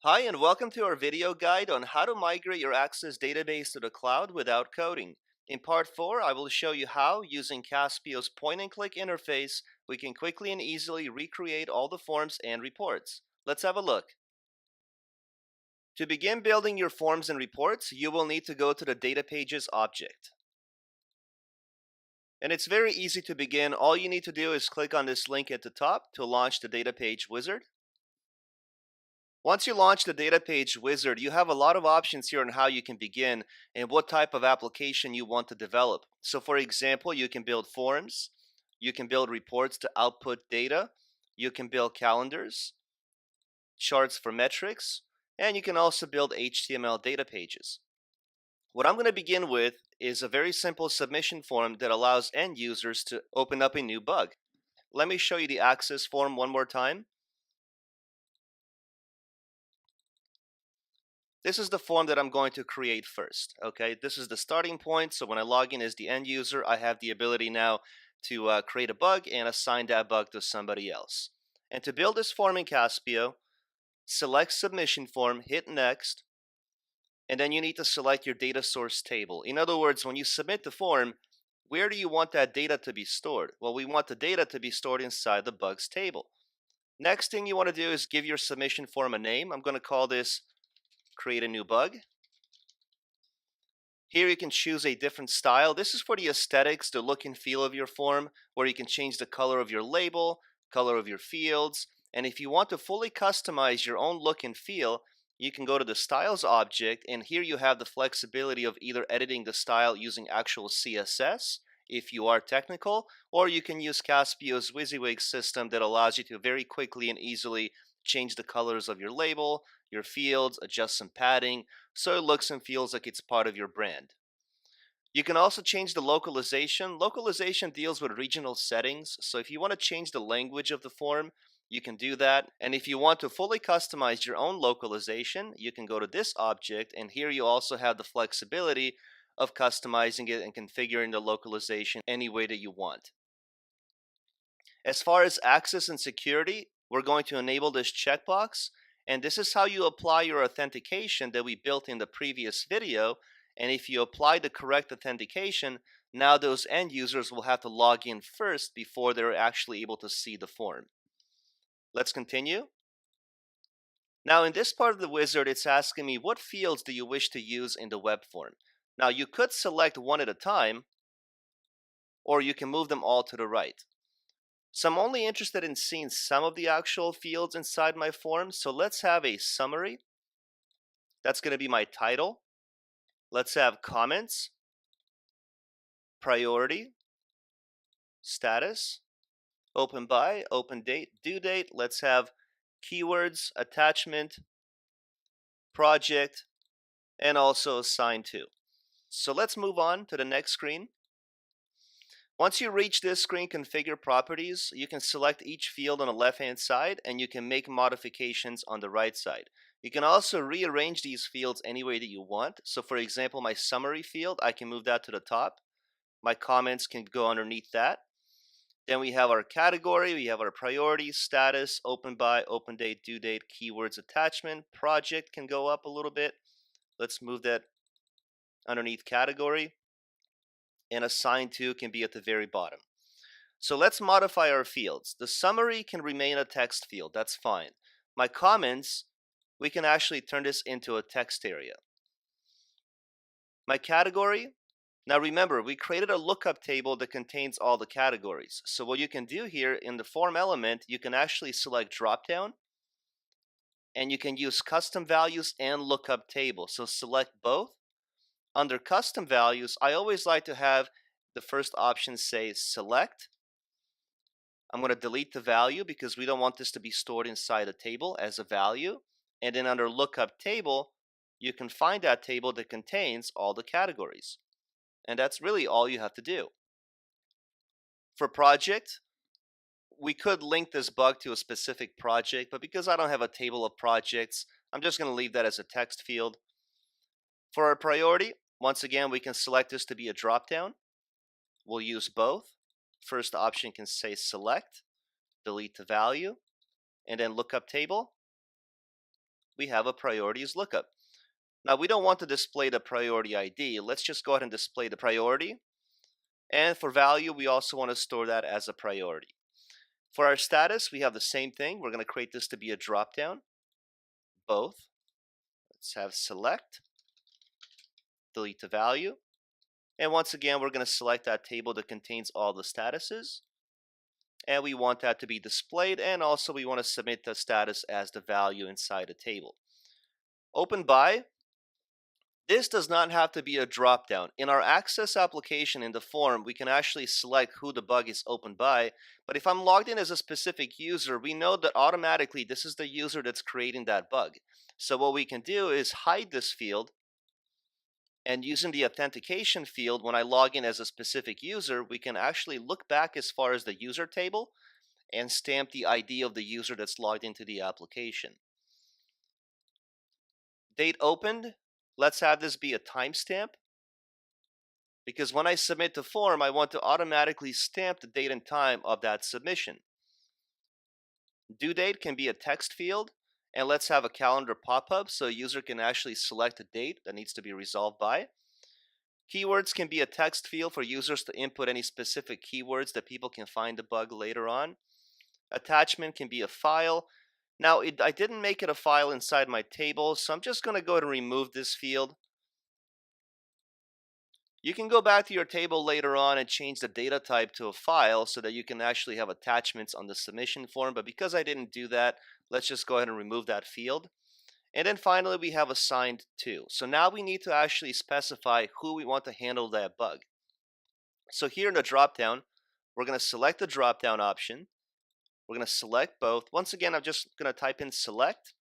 Hi, and welcome to our video guide on how to migrate your Access database to the cloud without coding. In part 4, I will show you how, using Caspio's point-and-click interface, we can quickly and easily recreate all the forms and reports. Let's have a look. To begin building your forms and reports, you will need to go to the Data Pages object. And it's very easy to begin. All you need to do is click on this link at the top to launch the Data Page Wizard. Once you launch the data page wizard, you have a lot of options here on how you can begin and what type of application you want to develop. So for example, you can build forms, you can build reports to output data, you can build calendars, charts for metrics, and you can also build HTML data pages. What I'm going to begin with is a very simple submission form that allows end users to open up a new bug. Let me show you the access form one more time. This is the form that I'm going to create first. Okay, this is the starting point. So when I log in as the end user, I have the ability now to create a bug and assign that bug to somebody else. And to build this form in Caspio, select submission form, hit next, and then you need to select your data source table. In other words, when you submit the form, where do you want that data to be stored? Well, we want the data to be stored inside the bugs table. Next thing you want to do is give your submission form a name. I'm going to call this create a new bug. Here you can choose a different style. This is for the aesthetics, the look and feel of your form, where you can change the color of your label, color of your fields, and if you want to fully customize your own look and feel, you can go to the styles object, and here you have the flexibility of either editing the style using actual CSS if you are technical, or you can use Caspio's WYSIWYG system that allows you to very quickly and easily change the colors of your label, your fields, adjust some padding, so it looks and feels like it's part of your brand. You can also change the localization. Localization deals with regional settings, so if you want to change the language of the form, you can do that. And if you want to fully customize your own localization, you can go to this object, and here you also have the flexibility of customizing it and configuring the localization any way that you want. As far as access and security, we're going to enable this checkbox, and this is how you apply your authentication that we built in the previous video. And if you apply the correct authentication, now those end users will have to log in first before they're actually able to see the form. Let's continue. Now in this part of the wizard, it's asking me what fields do you wish to use in the web form. Now you could select one at a time, or you can move them all to the right. So I'm only interested in seeing some of the actual fields inside my form. So let's have a summary. That's going to be my title. Let's have comments, priority, status, open by, open date, due date. Let's have keywords, attachment, project, and also assign to. So let's move on to the next screen. Once you reach this screen, configure properties, you can select each field on the left-hand side and you can make modifications on the right side. You can also rearrange these fields any way that you want. So for example, my summary field, I can move that to the top. My comments can go underneath that. Then we have our category, we have our priority, status, open by, open date, due date, keywords, attachment, project can go up a little bit. Let's move that underneath category. And assign to can be at the very bottom. So let's modify our fields. The summary can remain a text field, that's fine. My comments, we can actually turn this into a text area. My category, now remember, we created a lookup table that contains all the categories. So what you can do here in the form element, you can actually select dropdown, and you can use custom values and lookup table. So select both. Under custom values, I always like to have the first option say select. I'm going to delete the value because we don't want this to be stored inside a table as a value. And then under lookup table, you can find that table that contains all the categories. And that's really all you have to do. For project, we could link this bug to a specific project, but because I don't have a table of projects, I'm just going to leave that as a text field. For our priority, once again, we can select this to be a dropdown. We'll use both. First option can say select, delete the value, and then lookup table. we have a priorities lookup. Now we don't want to display the priority ID. Let's just go ahead and display the priority. And for value, we also want to store that as a priority. For our status, we have the same thing. We're going to create this to be a dropdown, both. Let's have select, delete the value. And once again, we're going to select that table that contains all the statuses. And we want that to be displayed. And also we want to submit the status as the value inside a table. Open by. This does not have to be a dropdown. In our access application in the form, we can actually select who the bug is opened by. But if I'm logged in as a specific user, we know that automatically this is the user that's creating that bug. So what we can do is hide this field. And using the authentication field, when I log in as a specific user, we can actually look back as far as the user table and stamp the ID of the user that's logged into the application. Date opened. Let's have this be a timestamp, because when I submit the form, I want to automatically stamp the date and time of that submission. Due date can be a text field, and let's have a calendar pop-up so a user can actually select a date that needs to be resolved by. Keywords can be a text field for users to input any specific keywords that people can find the bug later on. Attachment can be a file. Now, I didn't make it a file inside my table, so I'm just going to go ahead and remove this field. You can go back to your table later on and change the data type to a file so that you can actually have attachments on the submission form, but because I didn't do that, let's just go ahead and remove that field. And then finally, we have assigned to. So now we need to actually specify who we want to handle that bug. So here in the dropdown, we're going to select the dropdown option. We're going to select both. Once again, I'm just going to type in select,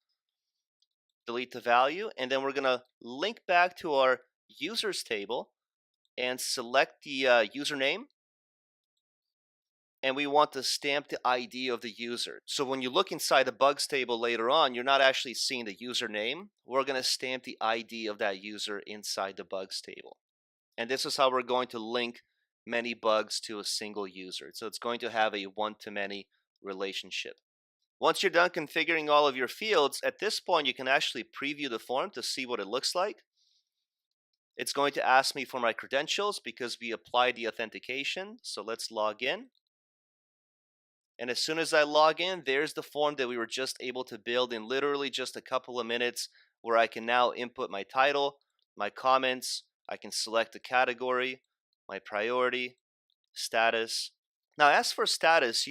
delete the value, and then we're going to link back to our users table and select the username. And we want to stamp the ID of the user. So when you look inside the bugs table later on, you're not actually seeing the username. We're going to stamp the ID of that user inside the bugs table. And this is how we're going to link many bugs to a single user. So it's going to have a one-to-many relationship. Once you're done configuring all of your fields, at this point you can actually preview the form to see what it looks like. It's going to ask me for my credentials because we applied the authentication. So let's log in. And as soon as I log in, there's the form that we were just able to build in literally just a couple of minutes, where I can now input my title, my comments, I can select a category, my priority, status. Now, as for status,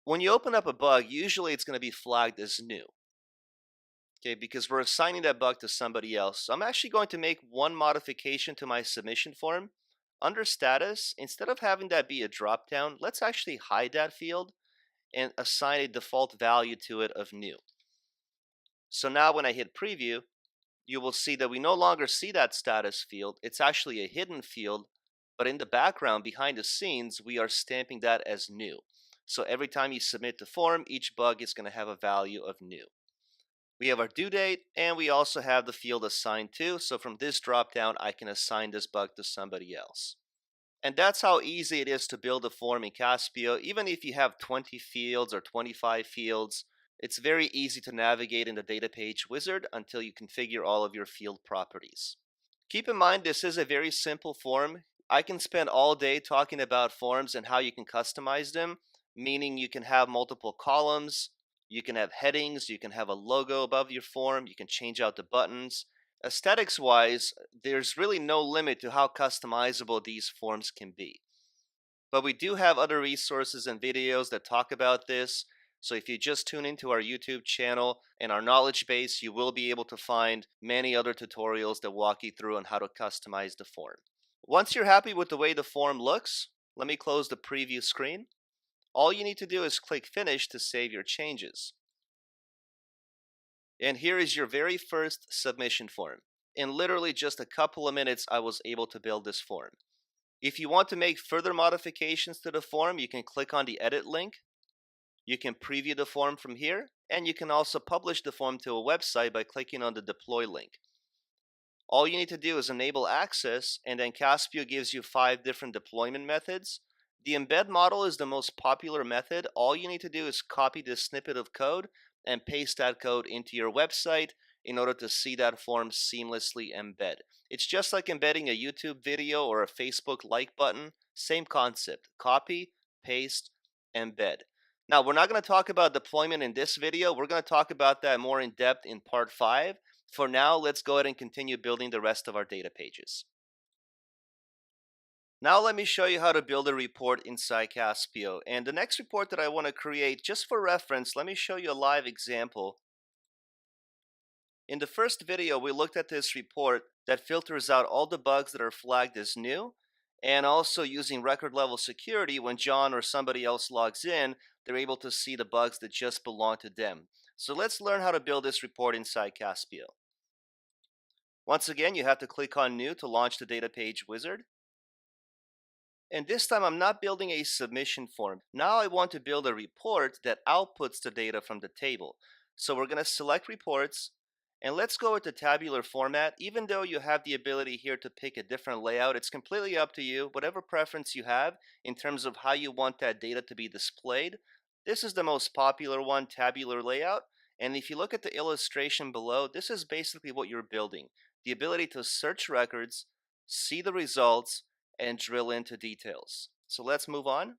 when you open up a bug, usually it's going to be flagged as new. Okay, because we're assigning that bug to somebody else. So I'm actually going to make one modification to my submission form. Under status, instead of having that be a dropdown, let's actually hide that field and assign a default value to it of new. So now when I hit preview, you will see that we no longer see that status field. It's actually a hidden field, but in the background, behind the scenes, we are stamping that as new. So every time you submit the form, each bug is going to have a value of new. We have our due date, and we also have the field assigned to. So from this dropdown, I can assign this bug to somebody else. And that's how easy it is to build a form in Caspio. Even if you have 20 fields or 25 fields, it's very easy to navigate in the data page wizard until you configure all of your field properties. Keep in mind, this is a very simple form. I can spend all day talking about forms and how you can customize them, meaning you can have multiple columns, you can have headings, you can have a logo above your form, you can change out the buttons. Aesthetics wise, there's really no limit to how customizable these forms can be. But we do have other resources and videos that talk about this. So if you just tune into our YouTube channel and our knowledge base, you will be able to find many other tutorials that walk you through on how to customize the form. Once you're happy with the way the form looks, let me close the preview screen. All you need to do is click Finish to save your changes. And here is your very first submission form. In literally just a couple of minutes, I was able to build this form. If you want to make further modifications to the form, you can click on the edit link. You can preview the form from here, and you can also publish the form to a website by clicking on the deploy link. All you need to do is enable access, and then Caspio gives you 5 different deployment methods. The embed model is the most popular method. All you need to do is copy this snippet of code and paste that code into your website in order to see that form seamlessly embed. It's just like embedding a YouTube video or a Facebook like button. Same concept. Copy, paste, embed. Now, we're not going to talk about deployment in this video. We're going to talk about that more in depth in part 5. For now, let's go ahead and continue building the rest of our data pages. Now let me show you how to build a report inside Caspio. And the next report that I want to create, just for reference, let me show you a live example. In the first video, we looked at this report that filters out all the bugs that are flagged as new, and also using record level security, when John or somebody else logs in, they're able to see the bugs that just belong to them. So let's learn how to build this report inside Caspio. Once again, you have to click on New to launch the data page wizard. And this time I'm not building a submission form. Now I want to build a report that outputs the data from the table. So we're going to select reports, and let's go with the tabular format. Even though you have the ability here to pick a different layout, it's completely up to you. Whatever preference you have in terms of how you want that data to be displayed. This is the most popular one, tabular layout. And if you look at the illustration below, this is basically what you're building. The ability to search records, see the results, and drill into details. So let's move on.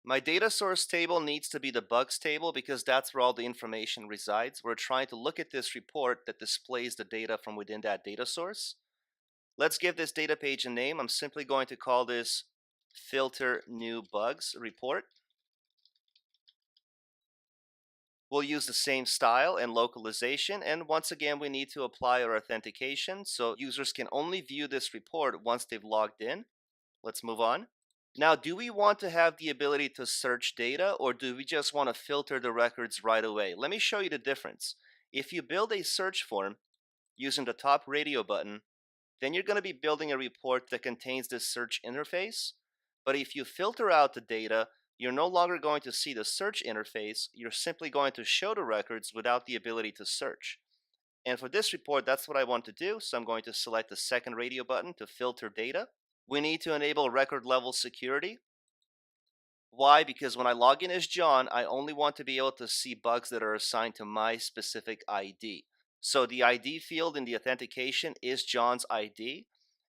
My data source table needs to be the bugs table because that's where all the information resides. We're trying to look at this report that displays the data from within that data source. Let's give this data page a name. I'm simply going to call this filter new bugs report. We'll use the same style and localization, and once again we need to apply our authentication so users can only view this report once they've logged in. Let's move on. Now, do we want to have the ability to search data, or do we just want to filter the records right away? Let me show you the difference. If you build a search form using the top radio button, then you're going to be building a report that contains this search interface. But if you filter out the data, you're no longer going to see the search interface. You're simply going to show the records without the ability to search. And for this report, that's what I want to do. So I'm going to select the second radio button to filter data. We need to enable record level security. Why? Because when I log in as John, I only want to be able to see bugs that are assigned to my specific ID. So the ID field in the authentication is John's ID,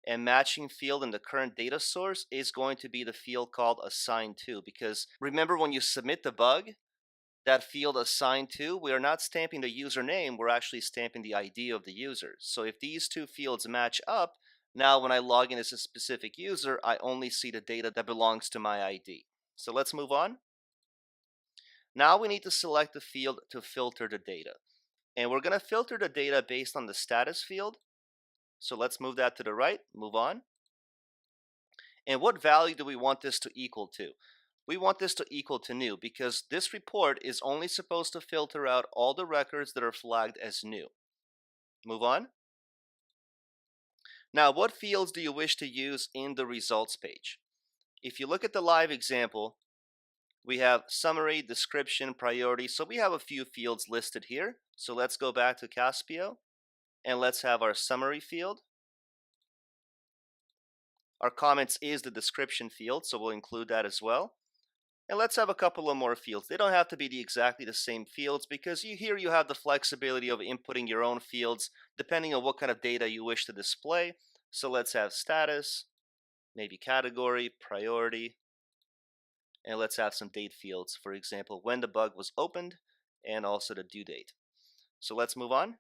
and matching field in the current data source is going to be the field called assigned to, because remember, when you submit the bug, that field assigned to, we are not stamping the username, we're actually stamping the ID of the user. So if these two fields match up, now when I log in as a specific user, I only see the data that belongs to my ID. So let's move on. Now we need to select the field to filter the data. And we're going to filter the data based on the status field. So let's move that to the right, move on. And what value do we want this to equal to? We want this to equal to new because this report is only supposed to filter out all the records that are flagged as new. Move on. Now, what fields do you wish to use in the results page? If you look at the live example, we have summary, description, priority. So we have a few fields listed here. So let's go back to Caspio and let's have our summary field. Our comments is the description field, so we'll include that as well. And let's have a couple of more fields. They don't have to be exactly the same fields because here you have the flexibility of inputting your own fields depending on what kind of data you wish to display. So let's have status, maybe category, priority, and let's have some date fields. For example, when the bug was opened and also the due date. So let's move on.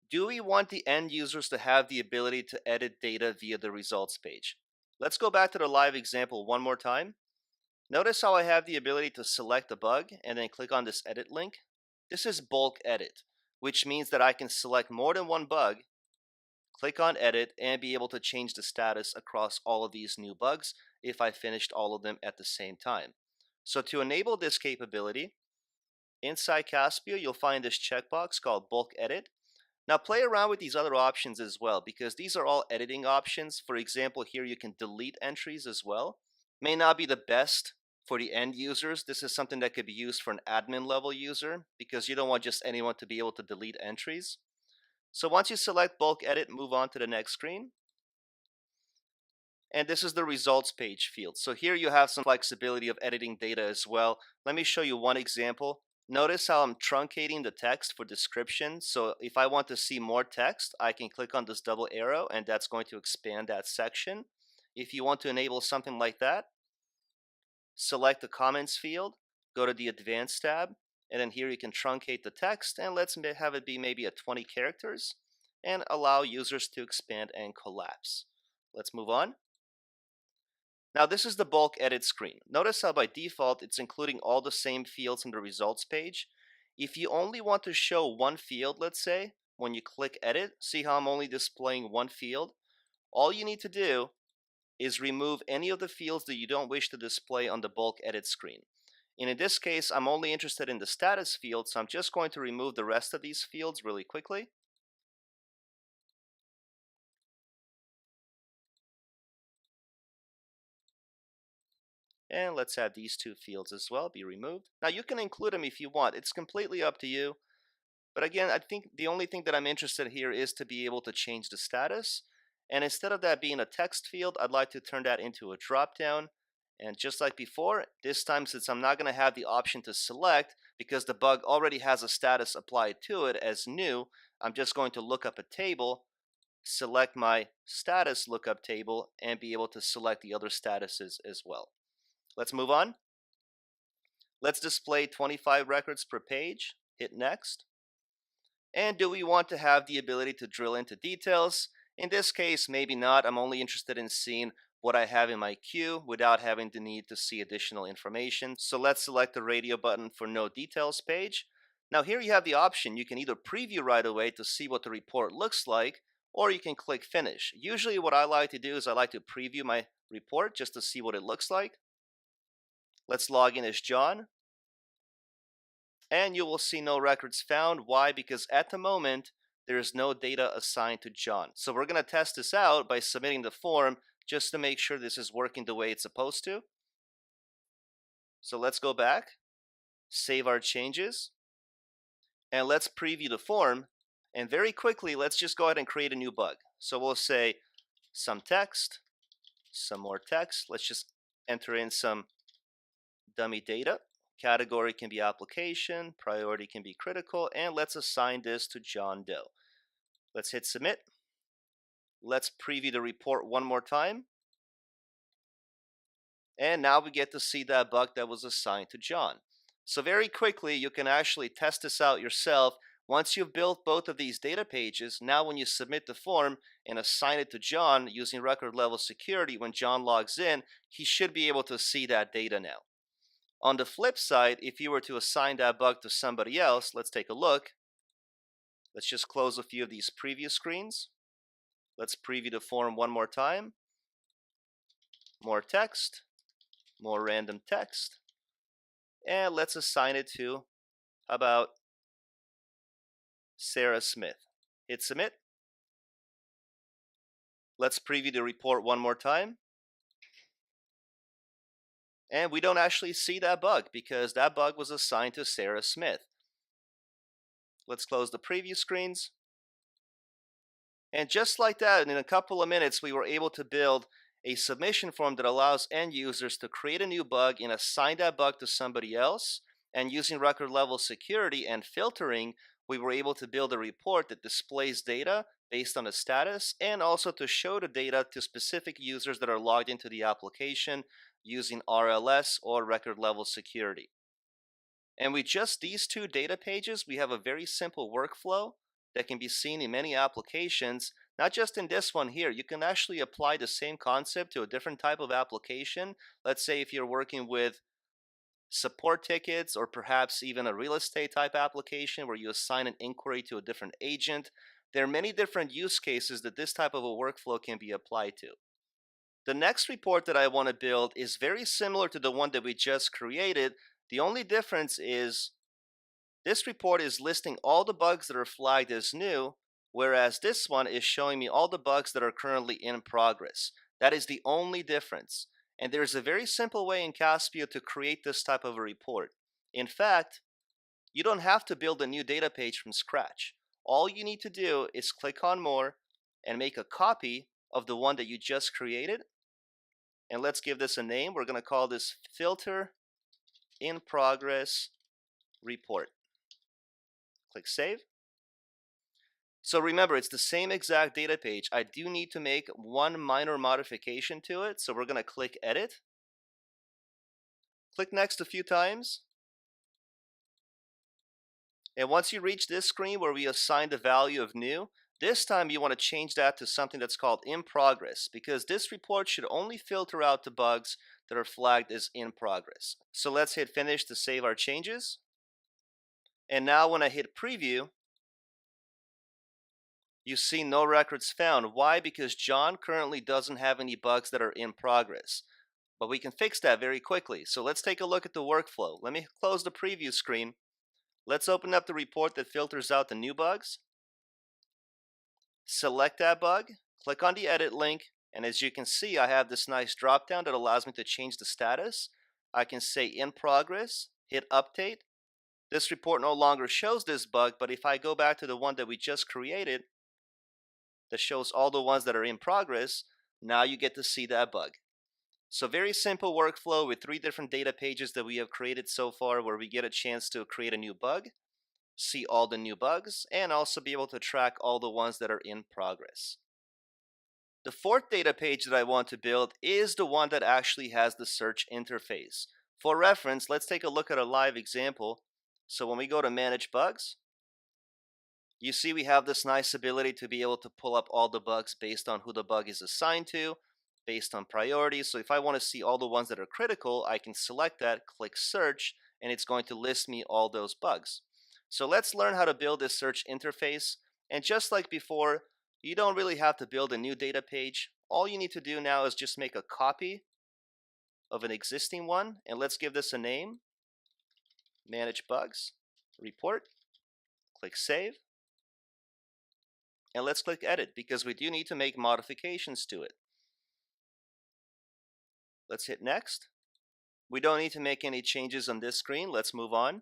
Do we want the end users to have the ability to edit data via the results page? Let's go back to the live example one more time. Notice how I have the ability to select a bug and then click on this edit link. This is bulk edit, which means that I can select more than one bug, click on edit, and be able to change the status across all of these new bugs if I finished all of them at the same time. So to enable this capability, inside Caspio, you'll find this checkbox called bulk edit. Now play around with these other options as well because these are all editing options. For example, here you can delete entries as well. May not be the best for the end users. This is something that could be used for an admin level user because you don't want just anyone to be able to delete entries. So once you select bulk edit, move on to the next screen. And this is the results page field. So here you have some flexibility of editing data as well. Let me show you one example. Notice how I'm truncating the text for description. So if I want to see more text, I can click on this double arrow and that's going to expand that section. If you want to enable something like that, select the comments field, go to the advanced tab, and then here you can truncate the text and let's have it be maybe a 20 characters and allow users to expand and collapse. Let's move on. Now this is the bulk edit screen. Notice how by default it's including all the same fields in the results page. If you only want to show one field, let's say, when you click edit, see how I'm only displaying one field? All you need to do is remove any of the fields that you don't wish to display on the bulk edit screen. And in this case, I'm only interested in the status field, so I'm just going to remove the rest of these fields really quickly. And let's have these two fields as well be removed. Now you can include them if you want. It's completely up to you. But again, I think the only thing that I'm interested here is to be able to change the status. And instead of that being a text field, I'd like to turn that into a drop-down. And just like before, this time since I'm not going to have the option to select because the bug already has a status applied to it as new, I'm just going to look up a table, select my status lookup table, and be able to select the other statuses as well. Let's move on. Let's display 25 records per page. Hit next. And do we want to have the ability to drill into details? In this case, maybe not. I'm only interested in seeing what I have in my queue without having the need to see additional information. So let's select the radio button for no details page. Now here you have the option. You can either preview right away to see what the report looks like, or you can click finish. Usually what I like to do is I like to preview my report just to see what it looks like. Let's log in as John. And you will see no records found. Why? Because at the moment, there is no data assigned to John. So we're going to test this out by submitting the form just to make sure this is working the way it's supposed to. So let's go back, save our changes, and let's preview the form. And very quickly, let's just go ahead and create a new bug. So we'll say some text, some more text. Let's just enter in some dummy data. Category can be application, priority can be critical, and let's assign this to John Doe. Let's hit submit. Let's preview the report one more time. And now we get to see that bug that was assigned to John. So very quickly, you can actually test this out yourself. Once you've built both of these data pages, now when you submit the form and assign it to John using record level security, when John logs in, he should be able to see that data now. On the flip side, if you were to assign that bug to somebody else, let's take a look. Let's just close a few of these preview screens. Let's preview the form one more time. More text, more random text. And let's assign it to, how about Sarah Smith. Hit submit. Let's preview the report one more time. And we don't actually see that bug because that bug was assigned to Sarah Smith. Let's close the preview screens. And just like that, in a couple of minutes, we were able to build a submission form that allows end users to create a new bug and assign that bug to somebody else. And using record level security and filtering, we were able to build a report that displays data based on the status and also to show the data to specific users that are logged into the application using RLS or record level security. And with just these two data pages, we have a very simple workflow that can be seen in many applications, not just in this one here. You can actually apply the same concept to a different type of application. Let's say if you're working with support tickets or perhaps even a real estate type application where you assign an inquiry to a different agent. There are many different use cases that this type of a workflow can be applied to. The next report that I want to build is very similar to the one that we just created. The only difference is this report is listing all the bugs that are flagged as new, whereas this one is showing me all the bugs that are currently in progress. That is the only difference. And there's a very simple way in Caspio to create this type of a report. In fact, you don't have to build a new data page from scratch. All you need to do is click on more and make a copy of the one that you just created. And let's give this a name. We're going to call this filter in progress report. Click save. So remember, it's the same exact data page. I do need to make one minor modification to it. So we're going to click edit. Click next a few times. And once you reach this screen where we assign the value of new, this time you want to change that to something that's called in progress, because this report should only filter out the bugs that are flagged as in progress. So let's hit finish to save our changes. And now when I hit preview, you see no records found. Why? Because John currently doesn't have any bugs that are in progress. But we can fix that very quickly. So let's take a look at the workflow. Let me close the preview screen. Let's open up the report that filters out the new bugs. Select that bug, click on the edit link, and as you can see, I have this nice drop down that allows me to change the status. I can say in progress, hit update. This report no longer shows this bug, but if I go back to the one that we just created that shows all the ones that are in progress, now you get to see that bug. So very simple workflow with 3 different data pages that we have created so far, where we get a chance to create a new bug, see all the new bugs, and also be able to track all the ones that are in progress. The 4th data page that I want to build is the one that actually has the search interface. For reference, let's take a look at a live example. So when we go to manage bugs, you see we have this nice ability to be able to pull up all the bugs based on who the bug is assigned to, based on priority. So if I want to see all the ones that are critical, I can select that, click search, and it's going to list me all those bugs. So let's learn how to build this search interface. And just like before, you don't really have to build a new data page. All you need to do now is just make a copy of an existing one. And let's give this a name. Manage bugs, report, click save. And let's click edit because we do need to make modifications to it. Let's hit next. We don't need to make any changes on this screen. Let's move on.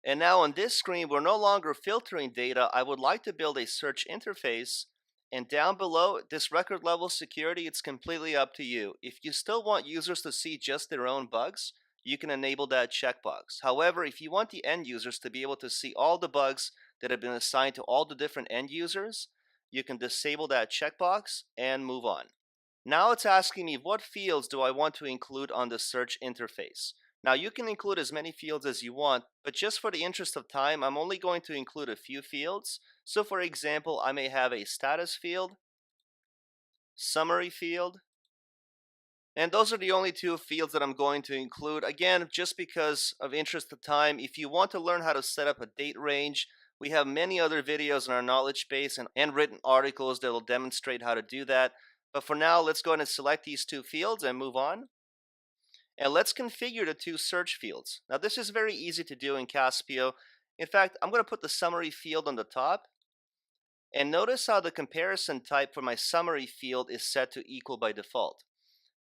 And now on this screen, we're no longer filtering data. I would like to build a search interface. And down below, this record level security, it's completely up to you. If you still want users to see just their own bugs, you can enable that checkbox. However, if you want the end users to be able to see all the bugs that have been assigned to all the different end users, you can disable that checkbox and move on. Now it's asking me what fields do I want to include on the search interface. Now you can include as many fields as you want, but just for the interest of time, I'm only going to include a few fields. So for example, I may have a status field, summary field, and those are the only 2 fields that I'm going to include. Again, just because of interest of time, if you want to learn how to set up a date range, we have many other videos in our knowledge base and written articles that will demonstrate how to do that. But for now, let's go ahead and select these 2 fields and move on. And let's configure the 2 search fields. Now this is very easy to do in Caspio. In fact, I'm going to put the summary field on the top. And notice how the comparison type for my summary field is set to equal by default.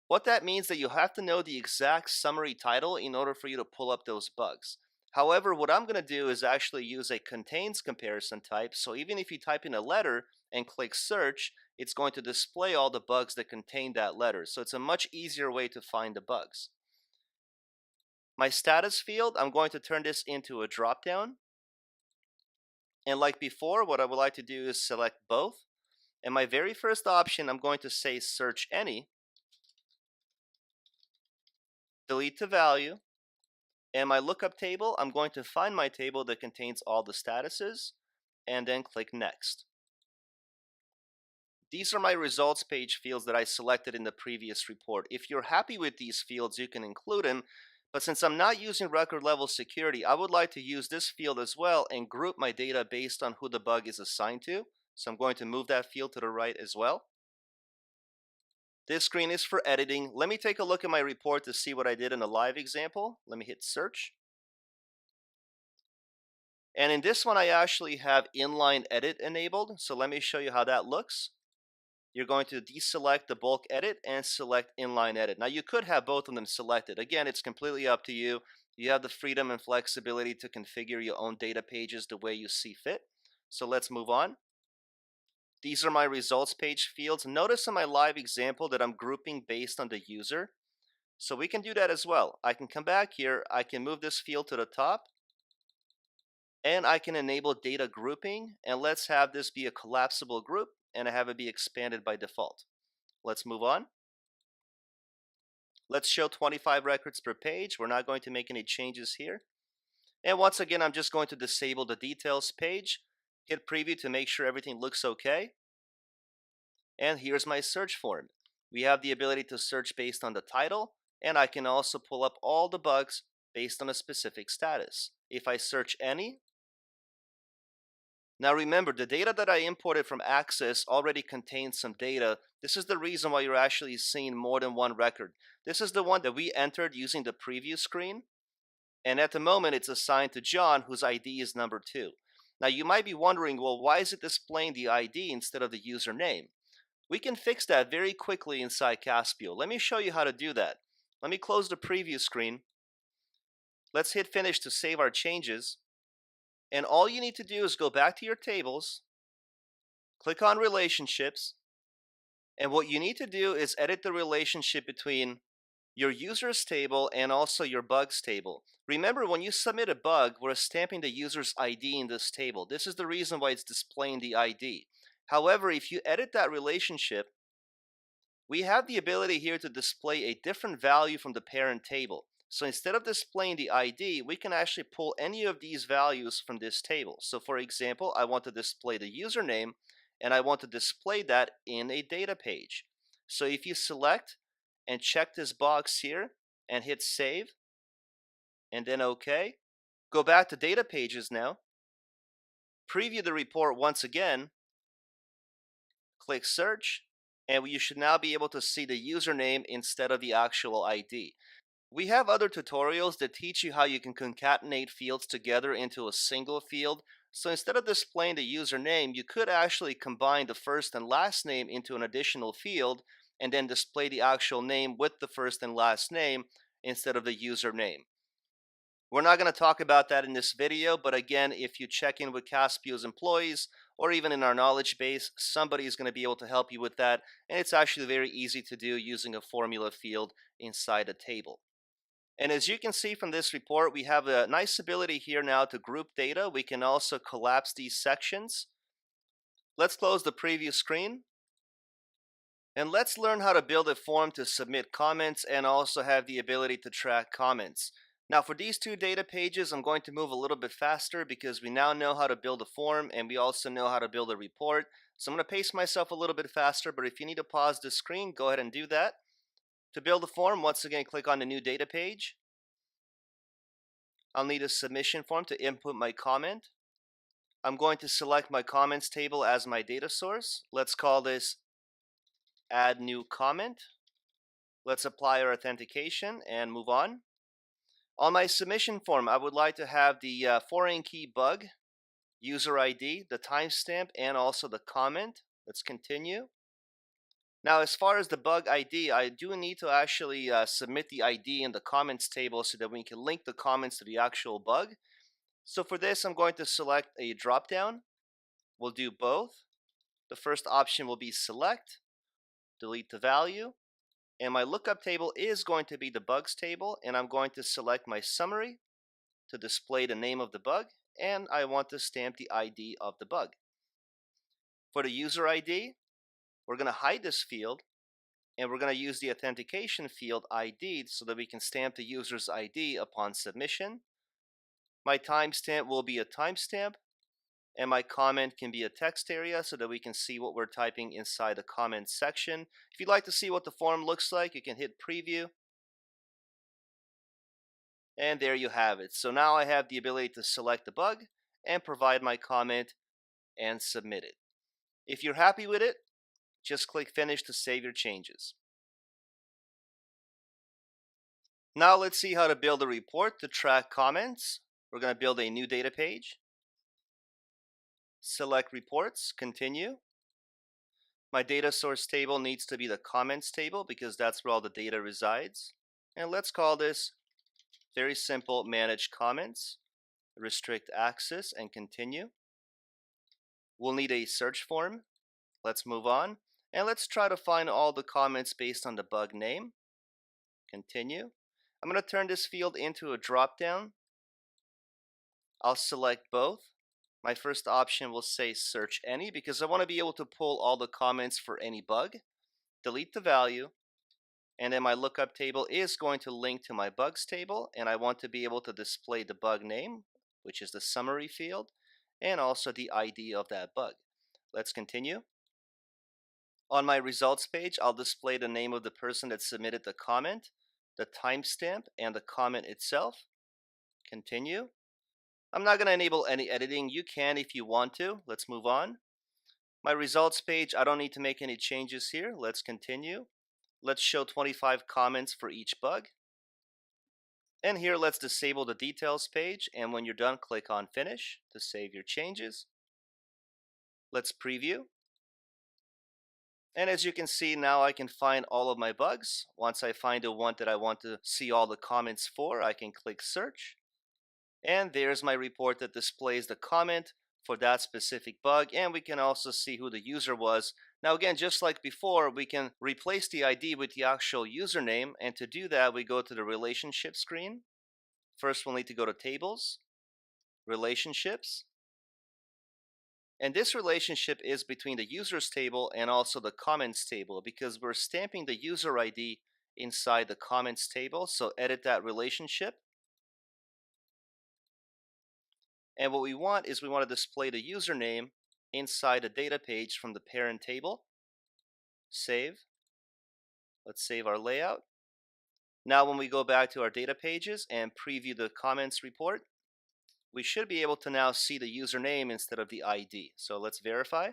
What that means that you have to know the exact summary title in order for you to pull up those bugs. However, what I'm going to do is actually use a contains comparison type. So even if you type in a letter and click search, it's going to display all the bugs that contain that letter. So it's a much easier way to find the bugs. My status field, I'm going to turn this into a drop-down. And like before, what I would like to do is select both. And my very first option, I'm going to say search any. Delete the value. And my lookup table, I'm going to find my table that contains all the statuses. And then click next. These are my results page fields that I selected in the previous report. If you're happy with these fields, you can include them. But since I'm not using record level security, I would like to use this field as well and group my data based on who the bug is assigned to. So I'm going to move that field to the right as well. This screen is for editing. Let me take a look at my report to see what I did in a live example. Let me hit search. And in this one, I actually have inline edit enabled. So let me show you how that looks. You're going to deselect the bulk edit and select inline edit. Now you could have both of them selected. Again, it's completely up to you. You have the freedom and flexibility to configure your own data pages the way you see fit. So let's move on. These are my results page fields. Notice in my live example that I'm grouping based on the user. So we can do that as well. I can come back here, I can move this field to the top, and I can enable data grouping, and let's have this be a collapsible group and have it be expanded by default. Let's move on. Let's show 25 records per page. We're not going to make any changes here. And once again, I'm just going to disable the details page, hit preview to make sure everything looks okay. And here's my search form. We have the ability to search based on the title, and I can also pull up all the bugs based on a specific status. If I search any, now remember, the data that I imported from Access already contains some data. This is the reason why you're actually seeing more than one record. This is the one that we entered using the preview screen, and at the moment it's assigned to John, whose ID is number 2. Now you might be wondering, well, why is it displaying the ID instead of the username? We can fix that very quickly inside Caspio. Let me show you how to do that. Let me close the preview screen. Let's hit finish to save our changes. And all you need to do is go back to your tables, click on relationships, and what you need to do is edit the relationship between your users table and also your bugs table. Remember, when you submit a bug, we're stamping the user's ID in this table. This is the reason why it's displaying the ID. However, if you edit that relationship, we have the ability here to display a different value from the parent table. So instead of displaying the ID, we can actually pull any of these values from this table. So for example, I want to display the username, and I want to display that in a data page. So if you select and check this box here and hit save, and then OK, go back to data pages now, preview the report once again, click search, and you should now be able to see the username instead of the actual ID. We have other tutorials that teach you how you can concatenate fields together into a single field. So instead of displaying the username, you could actually combine the first and last name into an additional field and then display the actual name with the first and last name instead of the username. We're not going to talk about that in this video, but again, if you check in with Caspio's employees or even in our knowledge base, somebody is going to be able to help you with that, and it's actually very easy to do using a formula field inside a table. And as you can see from this report, we have a nice ability here now to group data. We can also collapse these sections. Let's close the preview screen. And let's learn how to build a form to submit comments and also have the ability to track comments. Now for these two data pages, I'm going to move a little bit faster because we now know how to build a form and we also know how to build a report. So I'm going to pace myself a little bit faster, but if you need to pause the screen, go ahead and do that. To build a form, once again, click on the new data page. I'll need a submission form to input my comment. I'm going to select my comments table as my data source. Let's call this add new comment. Let's apply our authentication and move on. On my submission form, I would like to have the foreign key bug, user ID, the timestamp, and also the comment. Let's continue. Now, as far as the bug ID, I do need to actually submit the ID in the comments table so that we can link the comments to the actual bug. So for this, I'm going to select a dropdown. We'll do both. The first option will be select, delete the value, and my lookup table is going to be the bugs table, and I'm going to select my summary to display the name of the bug, and I want to stamp the ID of the bug. For the user ID, we're going to hide this field, and we're going to use the authentication field ID so that we can stamp the user's ID upon submission. My timestamp will be a timestamp, and my comment can be a text area so that we can see what we're typing inside the comments section. If you'd like to see what the form looks like, you can hit preview. And there you have it. So now I have the ability to select the bug and provide my comment and submit it. If you're happy with it, just click finish to save your changes. Now let's see how to build a report to track comments. We're going to build a new data page. Select reports, continue. My data source table needs to be the comments table because that's where all the data resides. And let's call this very simple manage comments, restrict access, and continue. We'll need a search form. Let's move on. And let's try to find all the comments based on the bug name. Continue. I'm going to turn this field into a drop-down. I'll select both. My first option will say search any because I want to be able to pull all the comments for any bug. Delete the value. And then my lookup table is going to link to my bugs table, and I want to be able to display the bug name, which is the summary field, and also the ID of that bug. Let's continue. On my results page, I'll display the name of the person that submitted the comment, the timestamp, and the comment itself. Continue. I'm not going to enable any editing. You can if you want to. Let's move on. My results page, I don't need to make any changes here. Let's continue. Let's show 25 comments for each bug. And here, let's disable the details page. And when you're done, click on Finish to save your changes. Let's preview. And as you can see, now I can find all of my bugs. Once I find the one that I want to see all the comments for, I can click Search. And there's my report that displays the comment for that specific bug. And we can also see who the user was. Now again, just like before, we can replace the ID with the actual username. And to do that, we go to the relationship screen. First, we'll need to go to Tables, Relationships. And this relationship is between the users table and also the comments table because we're stamping the user ID inside the comments table. So edit that relationship. And what we want is we want to display the username inside a data page from the parent table. Save. Let's save our layout. Now when we go back to our data pages and preview the comments report, we should be able to now see the username instead of the ID. So let's verify.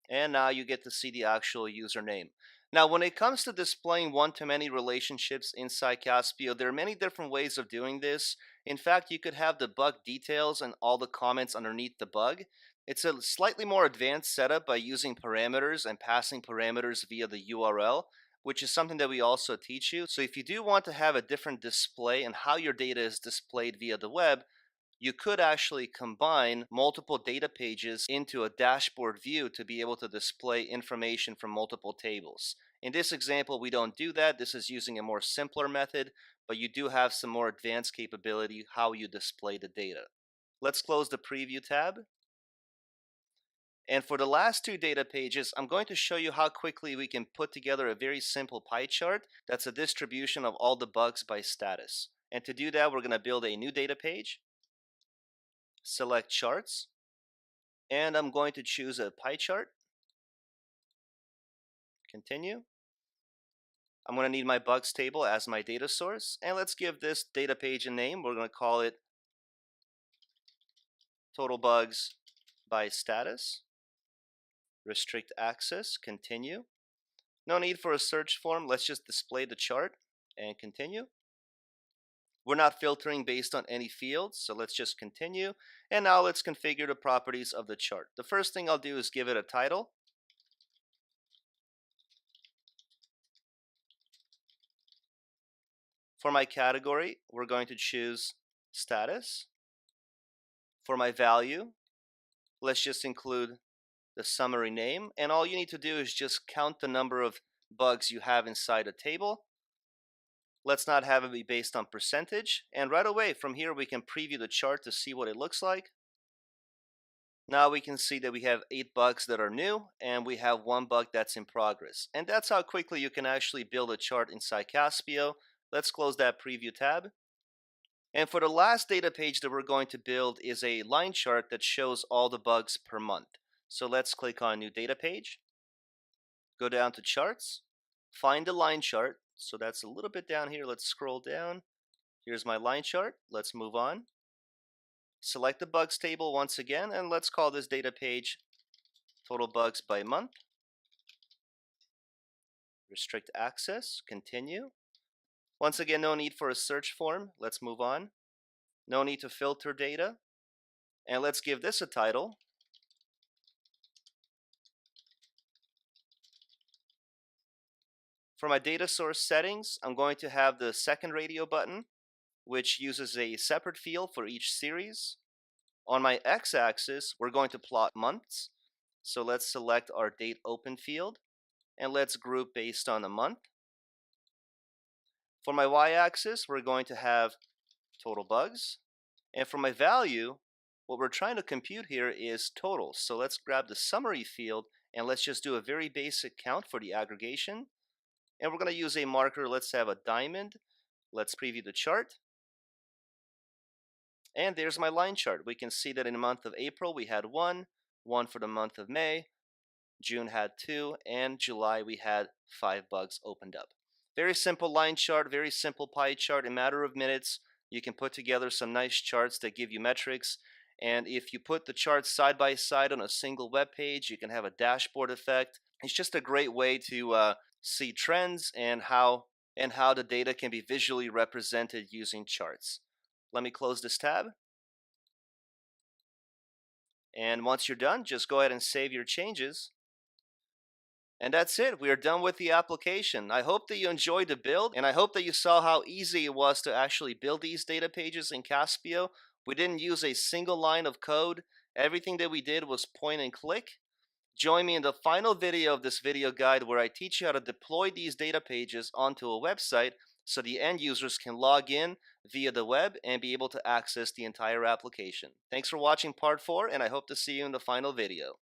And now you get to see the actual username. Now, when it comes to displaying one-to-many relationships inside Caspio, there are many different ways of doing this. In fact, you could have the bug details and all the comments underneath the bug. It's a slightly more advanced setup by using parameters and passing parameters via the URL, which is something that we also teach you. So if you do want to have a different display and how your data is displayed via the web, you could actually combine multiple data pages into a dashboard view to be able to display information from multiple tables. In this example, we don't do that. This is using a more simpler method, but you do have some more advanced capability how you display the data. Let's close the preview tab. And for the last two data pages, I'm going to show you how quickly we can put together a very simple pie chart that's a distribution of all the bugs by status. And to do that, we're going to build a new data page. Select Charts, and I'm going to choose a pie chart. Continue. I'm going to need my bugs table as my data source, and let's give this data page a name. We're going to call it Total Bugs by Status. Restrict access. Continue. No need for a search form. Let's just display the chart and continue. We're not filtering based on any fields, so let's just continue. And now let's configure the properties of the chart. The first thing I'll do is give it a title. For my category, we're going to choose status. For my value, let's just include the summary name. And all you need to do is just count the number of bugs you have inside a table. Let's not have it be based on percentage. And right away from here, we can preview the chart to see what it looks like. Now we can see that we have 8 bugs that are new and we have 1 bug that's in progress. And that's how quickly you can actually build a chart inside Caspio. Let's close that preview tab. And for the last data page that we're going to build is a line chart that shows all the bugs per month. So let's click on New Data Page. Go down to Charts. Find the line chart. So that's a little bit down here. Let's scroll down. Here's my line chart. Let's move on. Select the bugs table once again, and let's call this data page Total Bugs by Month. Restrict access. Continue. Once again, no need for a search form. Let's move on. No need to filter data. And let's give this a title. For my data source settings, I'm going to have the second radio button, which uses a separate field for each series. On my x-axis, we're going to plot months. So let's select our date open field and let's group based on the month. For my y-axis, we're going to have total bugs. And for my value, what we're trying to compute here is totals. So let's grab the summary field and let's just do a very basic count for the aggregation. And we're going to use a marker. Let's have a diamond. Let's preview the chart. And there's my line chart. We can see that in the month of April, we had one for the month of May, June had 2, and July we had 5 bugs opened up. Very simple line chart, very simple pie chart. In a matter of minutes, you can put together some nice charts that give you metrics. And if you put the charts side by side on a single web page, you can have a dashboard effect. It's just a great way to see trends and how the data can be visually represented using charts. Let me close this tab. And once you're done, just go ahead and save your changes. And that's it. We are done with the application. I hope that you enjoyed the build, and I hope that you saw how easy it was to actually build these data pages in Caspio. We didn't use a single line of code. Everything that we did was point and click. Join me in the final video of this video guide where I teach you how to deploy these data pages onto a website so the end users can log in via the web and be able to access the entire application. Thanks for watching part 4, and I hope to see you in the final video.